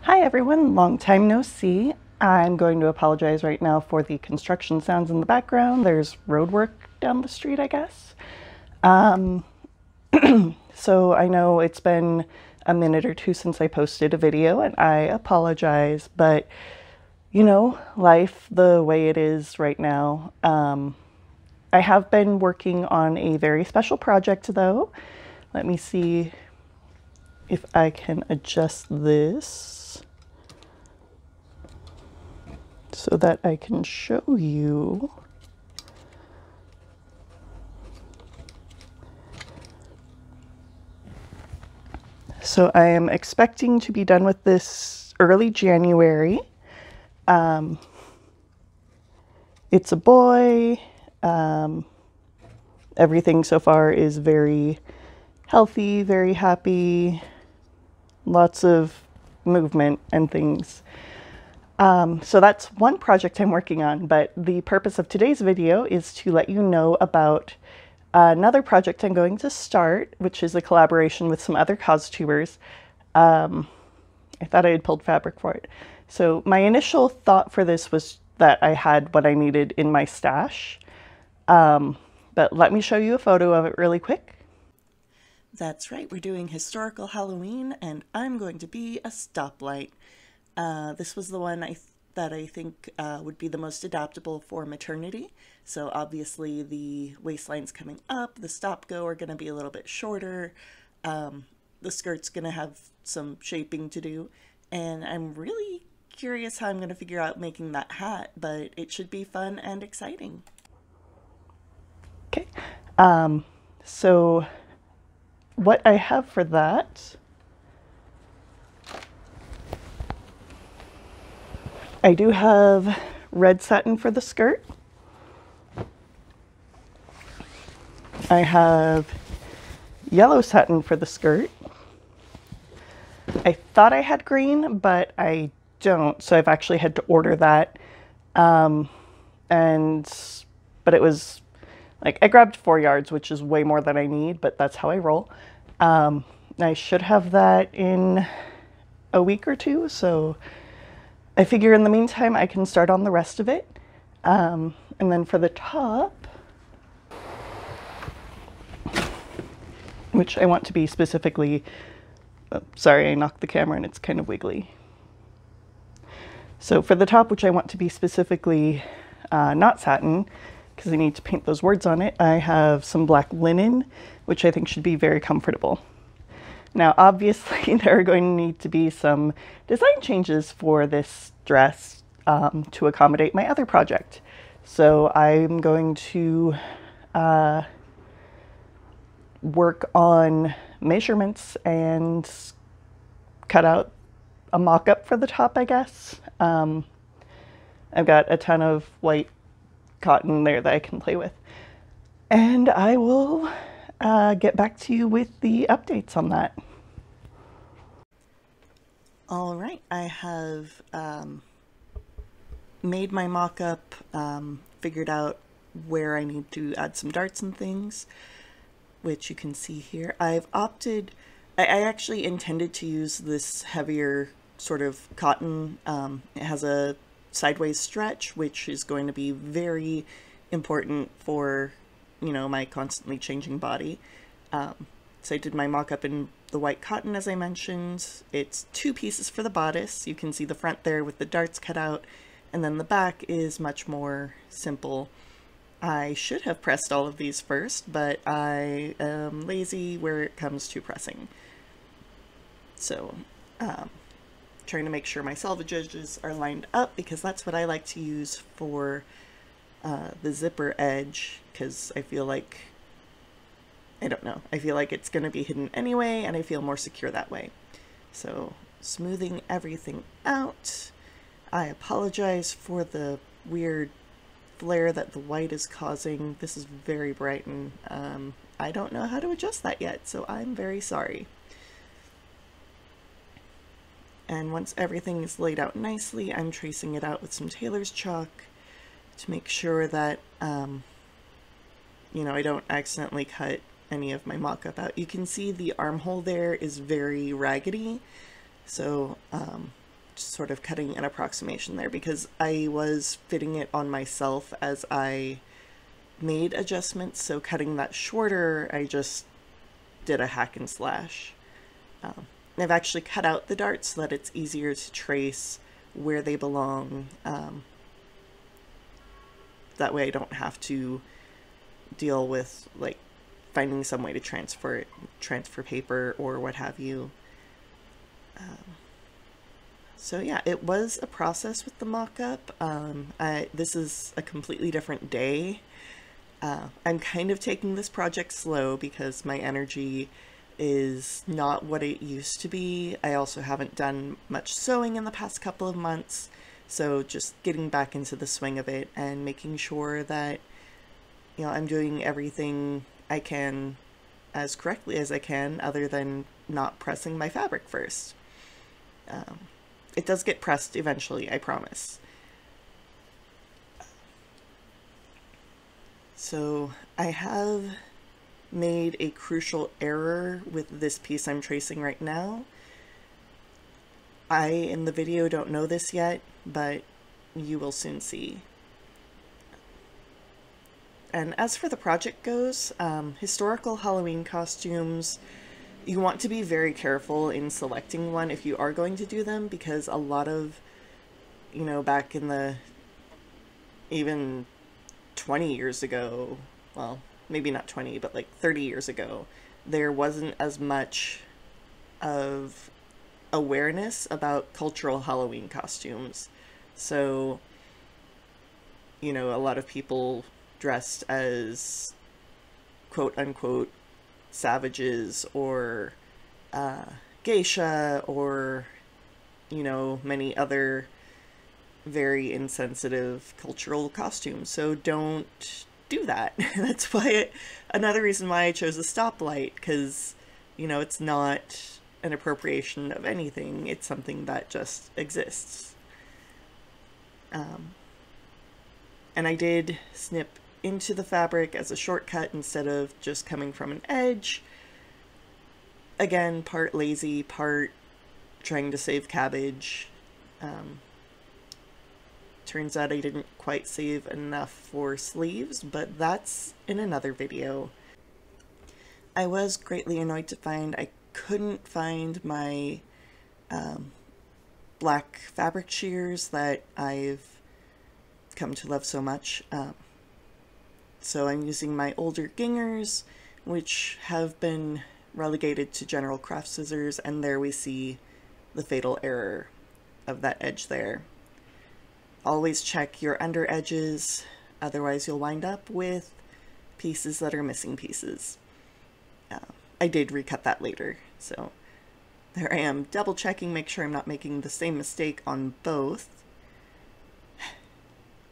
Hi everyone, long time no see. I'm going to apologize right now for the construction sounds in the background. There's road work down the street, I guess. So I know it's been a minute or two since I posted a video and I apologize, but you know, life the way it is right now. I have been working on a very special project though. Let me see if I can adjust this so that I can show you. So I am expecting to be done with this early January. It's a boy. Everything so far is very healthy, very happy, lots of movement and things. So that's one project I'm working on, but the purpose of today's video is to let you know about another project I'm going to start, which is a collaboration with some other Costubers. I thought I had pulled fabric for it. So my initial thought for this was that I had what I needed in my stash. But let me show you a photo of it really quick. That's right, we're doing historical Halloween and I'm going to be a stoplight. This was the one that I think would be the most adaptable for maternity. So obviously the waistline's coming up, the stop go are going to be a little bit shorter, the skirt's going to have some shaping to do, and I'm really curious how I'm going to figure out making that hat, but it should be fun and exciting. Okay, so what I have for that, I do have red satin for the skirt. I have yellow satin for the skirt. I thought I had green, but I don't, so I've actually had to order that. But it was like, I grabbed 4 yards, which is way more than I need, but that's how I roll. I should have that in a week or two, so I figure in the meantime I can start on the rest of it. And then for the top, which I want to be specifically, oh, sorry, I knocked the camera and it's kind of wiggly. So for the top, which I want to be specifically not satin, because I need to paint those words on it, I have some black linen, which I think should be very comfortable. Now, obviously, there are going to need to be some design changes for this dress to accommodate my other project. So I'm going to work on measurements and cut out a mock-up for the top, I guess. I've got a ton of white cotton there that I can play with. And I will get back to you with the updates on that. All right, I have made my mock-up, figured out where I need to add some darts and things, which you can see here. I've opted, I actually intended to use this heavier sort of cotton. It has a sideways stretch, which is going to be very important for, you know, my constantly changing body. So I did my mock-up in the white cotton, as I mentioned. It's 2 pieces for the bodice. You can see the front there with the darts cut out, and then the back is much more simple. I should have pressed all of these first, but I am lazy where it comes to pressing. So, trying to make sure my selvage edges are lined up, because that's what I like to use for the zipper edge, because I feel like, I don't know, I feel like it's going to be hidden anyway, and I feel more secure that way. So, smoothing everything out. I apologize for the weird flare that the white is causing. This is very bright, and I don't know how to adjust that yet, so I'm very sorry. And once everything is laid out nicely, I'm tracing it out with some tailor's chalk to make sure that, you know, I don't accidentally cut any of my mock-up out. You can see the armhole there is very raggedy, so sort of cutting an approximation there because I was fitting it on myself as I made adjustments. So cutting that shorter, I just did a hack and slash. I've actually cut out the darts so that it's easier to trace where they belong. That way I don't have to deal with like finding some way to transfer paper or what have you. So yeah, it was a process with the mock-up. This is a completely different day. I'm kind of taking this project slow because my energy is not what it used to be. I also haven't done much sewing in the past couple of months, so just getting back into the swing of it and making sure that, you know, I'm doing everything I can as correctly as I can, other than not pressing my fabric first. It does get pressed eventually, I promise. So I have made a crucial error with this piece I'm tracing right now. I, in the video, don't know this yet, but you will soon see. And as for the project goes, historical Halloween costumes, you want to be very careful in selecting one if you are going to do them, because a lot of, you know, back in the, even 20 years ago, well, maybe not 20, but like 30 years ago, there wasn't as much of awareness about cultural Halloween costumes. So, you know, a lot of people dressed as quote unquote savages or geisha or, you know, many other very insensitive cultural costumes. So don't do that. That's why another reason why I chose a stoplight, because, you know, it's not an appropriation of anything. It's something that just exists. And I did snip into the fabric as a shortcut instead of just coming from an edge. Again, part lazy, part trying to save cabbage. Turns out I didn't quite save enough for sleeves, but that's in another video. I was greatly annoyed to find I couldn't find my black fabric shears that I've come to love so much. So I'm using my older gingers, which have been relegated to general craft scissors, and there we see the fatal error of that edge there. Always check your under edges, otherwise you'll wind up with pieces that are missing pieces. I did recut that later, so there I am double checking, make sure I'm not making the same mistake on both.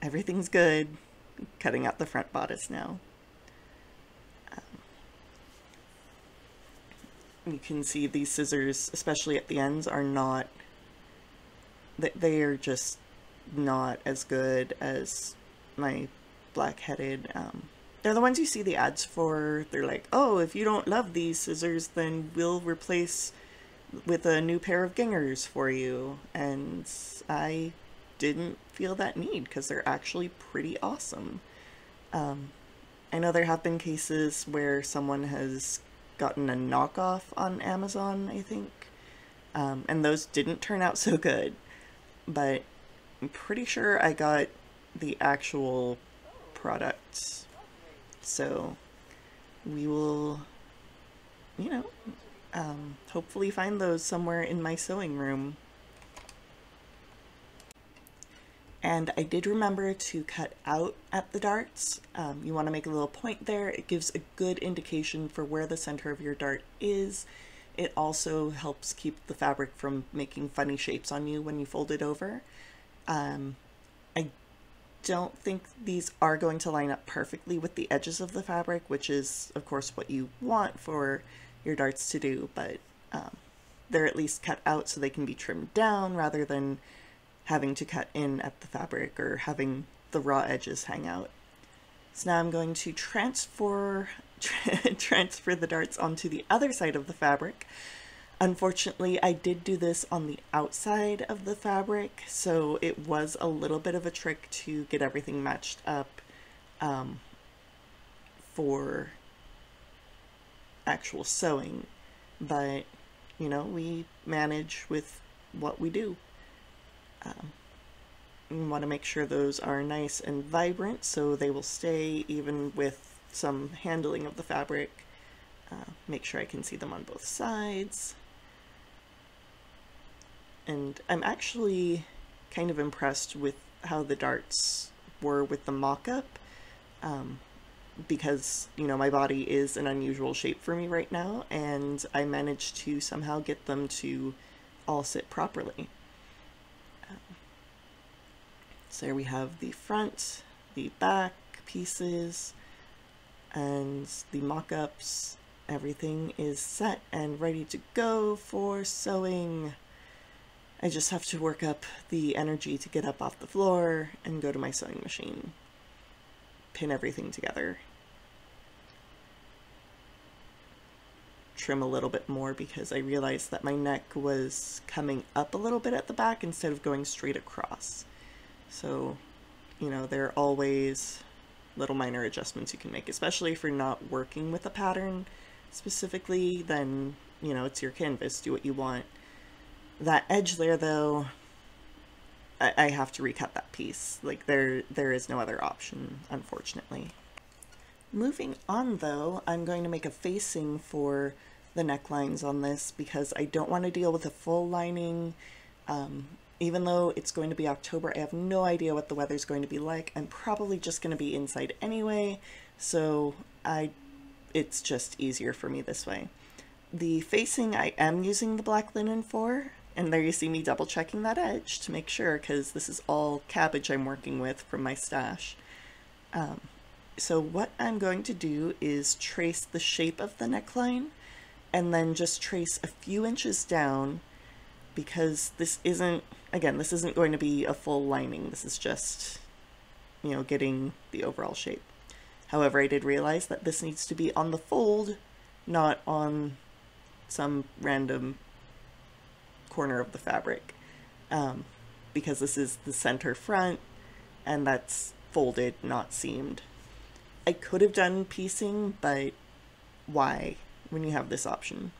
Everything's good. Cutting out the front bodice now. You can see these scissors, especially at the ends, are not, they are just not as good as my black-headed. They're the ones you see the ads for. They're like, oh, if you don't love these scissors, then we'll replace with a new pair of gingers for you. And I didn't feel that need because they're actually pretty awesome. I know there have been cases where someone has gotten a knockoff on Amazon, I think, and those didn't turn out so good, but I'm pretty sure I got the actual product. So we will, you know, hopefully find those somewhere in my sewing room. And I did remember to cut out at the darts. You want to make a little point there. It gives a good indication for where the center of your dart is. It also helps keep the fabric from making funny shapes on you when you fold it over. I don't think these are going to line up perfectly with the edges of the fabric, which is, of course, what you want for your darts to do, but they're at least cut out so they can be trimmed down rather than having to cut in at the fabric or having the raw edges hang out. So now I'm going to transfer the darts onto the other side of the fabric. Unfortunately, I did do this on the outside of the fabric, so it was a little bit of a trick to get everything matched up for actual sewing. But, you know, we manage with what we do. We want to make sure those are nice and vibrant so they will stay even with some handling of the fabric. Make sure I can see them on both sides. And I'm actually kind of impressed with how the darts were with the mock-up, because, you know, my body is an unusual shape for me right now, and I managed to somehow get them to all sit properly. So here we have the front, the back pieces, and the mock-ups. Everything is set and ready to go for sewing. I just have to work up the energy to get up off the floor and go to my sewing machine. Pin everything together. Trim a little bit more because I realized that my neck was coming up a little bit at the back instead of going straight across. So, you know, there are always little minor adjustments you can make, especially if you're not working with a pattern specifically, then, you know, it's your canvas, do what you want. That edge there, though, I have to recut that piece. Like, there is no other option, unfortunately. Moving on, though, I'm going to make a facing for the necklines on this because I don't want to deal with a full lining. Even though it's going to be October, I have no idea what the weather's going to be like. I'm probably just going to be inside anyway, so it's just easier for me this way. The facing I am using the black linen for, and there you see me double checking that edge to make sure, because this is all cabbage I'm working with from my stash. So what I'm going to do is trace the shape of the neckline and then just trace a few inches down, because this isn't, again, this isn't going to be a full lining. This is just, you know, getting the overall shape. However, I did realize that this needs to be on the fold, not on some random corner of the fabric, because this is the center front and that's folded, not seamed. I could have done piecing, but why when you have this option?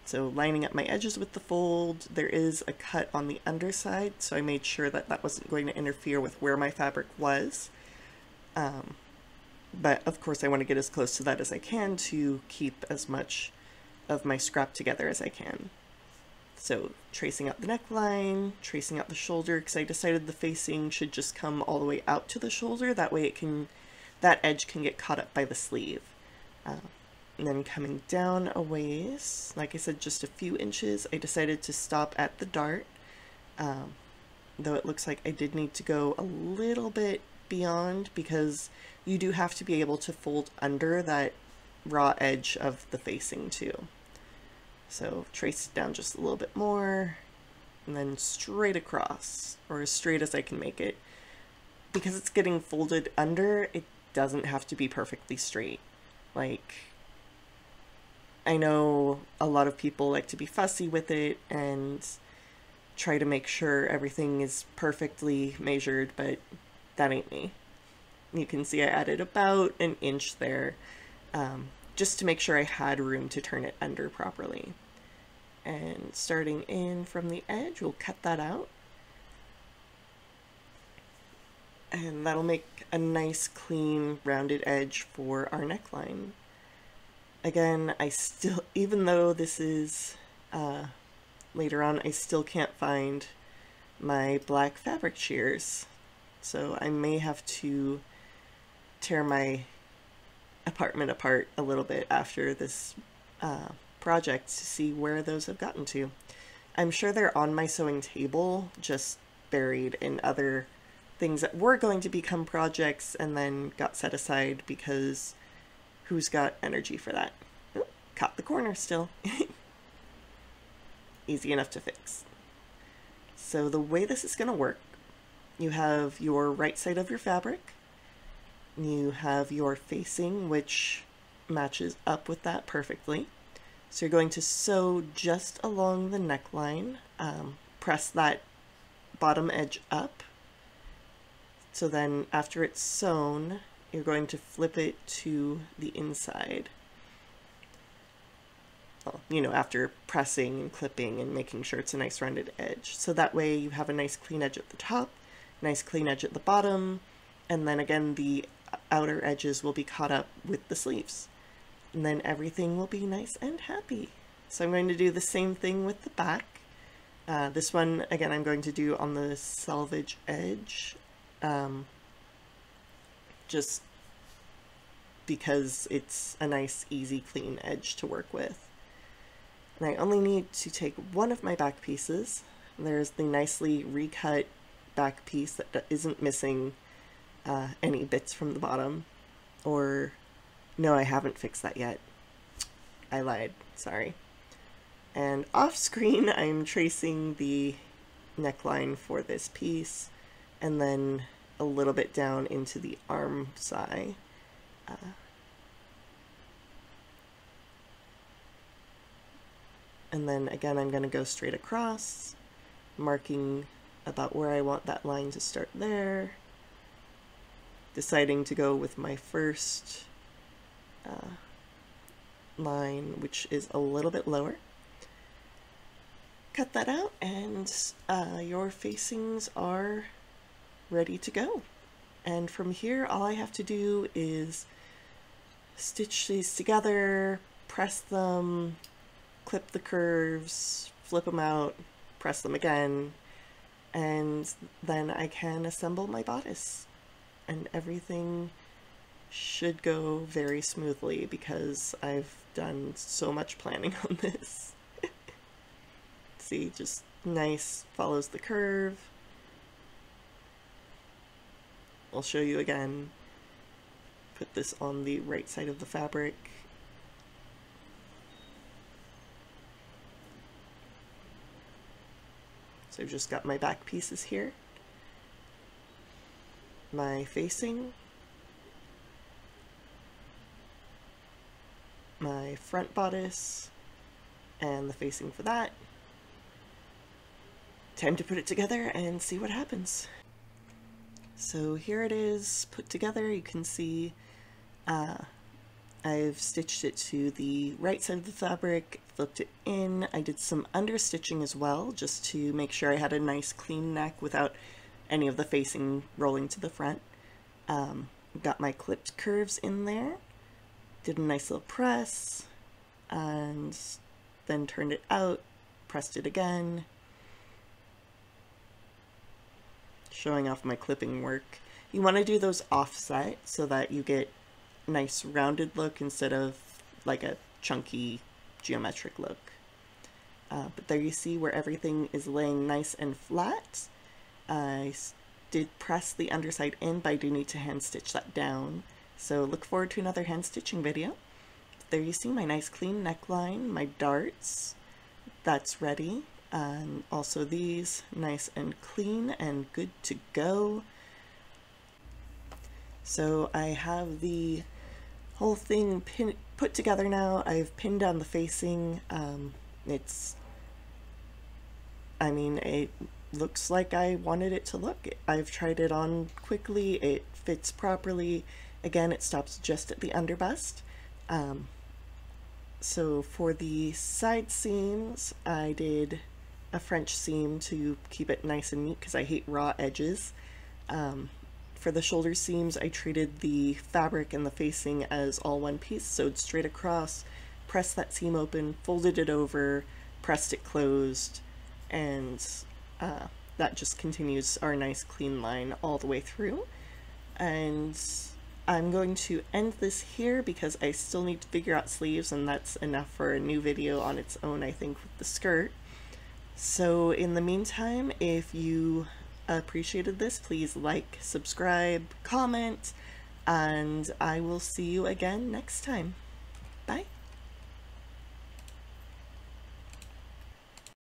So lining up my edges with the fold, there is a cut on the underside, so I made sure that that wasn't going to interfere with where my fabric was. But of course I want to get as close to that as I can to keep as much of my scrap together as I can. So tracing out the neckline, tracing out the shoulder, because I decided the facing should just come all the way out to the shoulder, that way it can, that edge can get caught up by the sleeve. And then coming down a ways, like I said, just a few inches, I decided to stop at the dart, though it looks like I did need to go a little bit beyond, because you do have to be able to fold under that raw edge of the facing too. So trace it down just a little bit more, and then straight across, or as straight as I can make it. Because it's getting folded under, it doesn't have to be perfectly straight. Like, I know a lot of people like to be fussy with it and try to make sure everything is perfectly measured, but that ain't me. You can see I added about an inch there, just to make sure I had room to turn it under properly. And starting in from the edge, we'll cut that out. And that'll make a nice, clean, rounded edge for our neckline. Again, I still, even though this is later on, I still can't find my black fabric shears. So I may have to tear my apartment apart a little bit after this project to see where those have gotten to. I'm sure they're on my sewing table, just buried in other things that were going to become projects and then got set aside because who's got energy for that? Oh, caught the corner still. Easy enough to fix. So the way this is going to work, you have your right side of your fabric, you have your facing, which matches up with that perfectly. So you're going to sew just along the neckline, press that bottom edge up. So then after it's sewn, you're going to flip it to the inside. Well, you know, after pressing and clipping and making sure it's a nice rounded edge. So that way you have a nice clean edge at the top, nice clean edge at the bottom, and then again the outer edges will be caught up with the sleeves. And then everything will be nice and happy. So I'm going to do the same thing with the back. This one, again, I'm going to do on the selvage edge, just because it's a nice, easy, clean edge to work with. And I only need to take one of my back pieces. There's the nicely recut back piece that isn't missing any bits from the bottom, or no, I haven't fixed that yet. I lied, sorry. And off screen, I'm tracing the neckline for this piece, and then a little bit down into the arm side. And then again, I'm going to go straight across, marking about where I want that line to start there, deciding to go with my first line, which is a little bit lower. Cut that out, and your facings are ready to go. And from here, all I have to do is stitch these together, press them, clip the curves, flip them out, press them again, and then I can assemble my bodice. And everything should go very smoothly because I've done so much planning on this. See, just nice, follows the curve. I'll show you again. Put this on the right side of the fabric. So I've just got my back pieces here, my facing, my front bodice, and the facing for that. Time to put it together and see what happens. So here it is put together. You can see I've stitched it to the right side of the fabric, flipped it in. I did some understitching as well, just to make sure I had a nice clean neck without any of the facing rolling to the front. Got my clipped curves in there, did a nice little press, and then turned it out, pressed it again, showing off my clipping work. You want to do those offset so that you get a nice rounded look instead of like a chunky geometric look. But there you see where everything is laying nice and flat. I did press the underside in, but I do need to hand stitch that down. So look forward to another hand stitching video. There you see my nice clean neckline, my darts, that's ready. And also these, nice and clean and good to go. So I have the whole thing put together now. I've pinned down the facing. It looks like I wanted it to look. I've tried it on quickly. It fits properly. Again, it stops just at the underbust. So for the side seams, I did a French seam to keep it nice and neat because I hate raw edges. For the shoulder seams, I treated the fabric and the facing as all one piece, sewed straight across, pressed that seam open, folded it over, pressed it closed, and that just continues our nice clean line all the way through. And I'm going to end this here because I still need to figure out sleeves, and that's enough for a new video on its own, I think, with the skirt. So in the meantime, if you appreciated this, please like, subscribe, comment, and I will see you again next time. Bye.